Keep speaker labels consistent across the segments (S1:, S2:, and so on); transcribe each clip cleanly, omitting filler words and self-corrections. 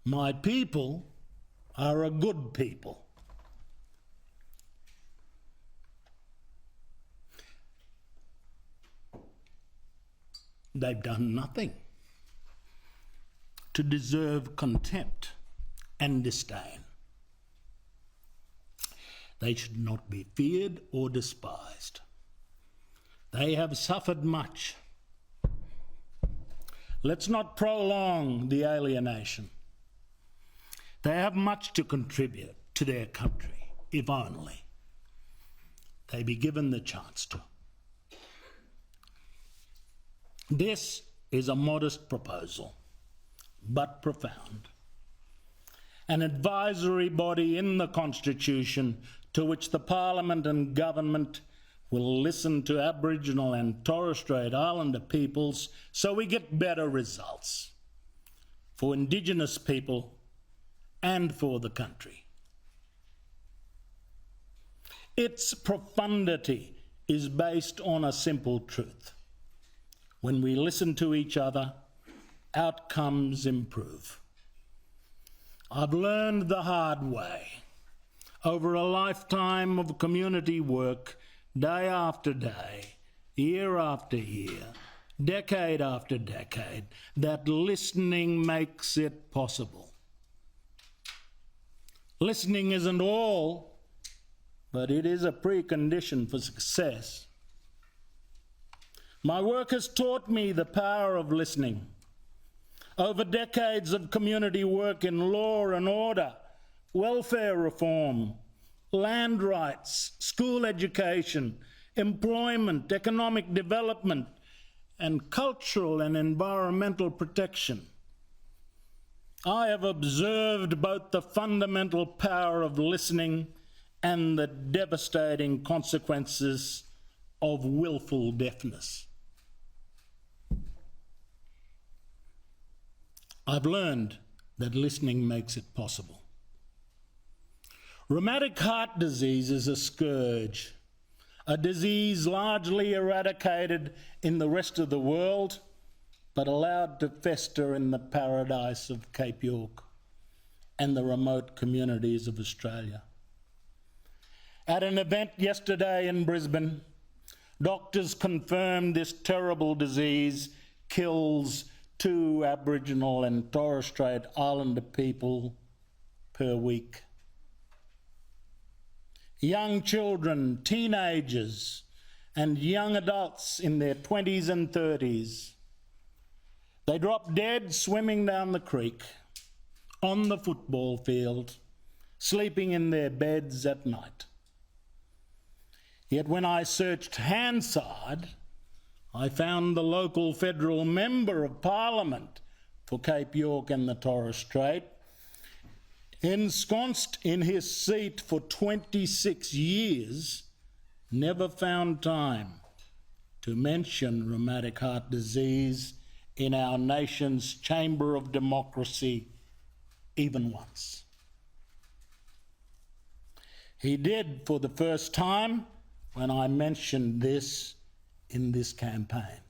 S1: My people are a good people. They've done nothing to deserve contempt and disdain. They should not be feared or despised. They have suffered much. Let's not prolong the alienation. They have much to contribute to their country, if only they be given the chance to. This is a modest proposal, but profound. An advisory body in the Constitution to which the Parliament and Government will listen to Aboriginal and Torres Strait Islander peoples so we get better results for Indigenous people and for the country. Its profundity is based on a simple truth. When we listen to each other, outcomes improve. I've learned the hard way over a lifetime of community work, day after day, year after year, decade after decade, that listening makes it possible. Listening isn't all, but it is a precondition for success. My work has taught me the power of listening. Over decades of community work in law and order, welfare reform, land rights, school education, employment, economic development, and cultural and environmental protection, I have observed both the fundamental power of listening and the devastating consequences of willful deafness. I've learned that listening makes it possible. Rheumatic heart disease is a scourge, a disease largely eradicated in the rest of the world, but allowed to fester in the paradise of Cape York and the remote communities of Australia. At an event yesterday in Brisbane, doctors confirmed this terrible disease kills 2 Aboriginal and Torres Strait Islander people per week. Young children, teenagers, and young adults in their 20s and 30s, they drop dead swimming down the creek, on the football field, sleeping in their beds at night. Yet when I searched Hansard, I found the local federal member of Parliament for Cape York and the Torres Strait, ensconced in his seat for 26 years, never found time to mention rheumatic heart disease in our nation's chamber of democracy even once. He did for the first time when I mentioned this in this campaign.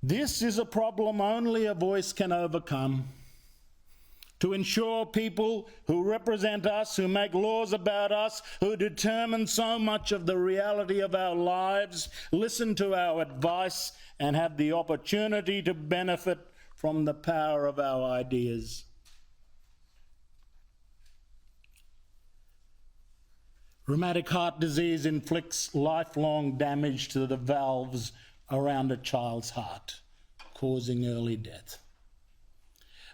S1: This is a problem only a voice can overcome. To ensure people who represent us, who make laws about us, who determine so much of the reality of our lives, listen to our advice and have the opportunity to benefit from the power of our ideas. Rheumatic heart disease inflicts lifelong damage to the valves around a child's heart, causing early death.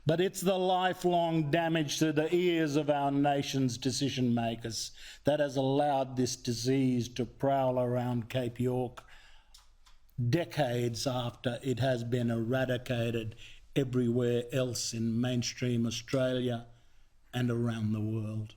S1: But it's the lifelong damage to the ears of our nation's decision makers that has allowed this disease to prowl around Cape York decades after it has been eradicated everywhere else in mainstream Australia and around the world.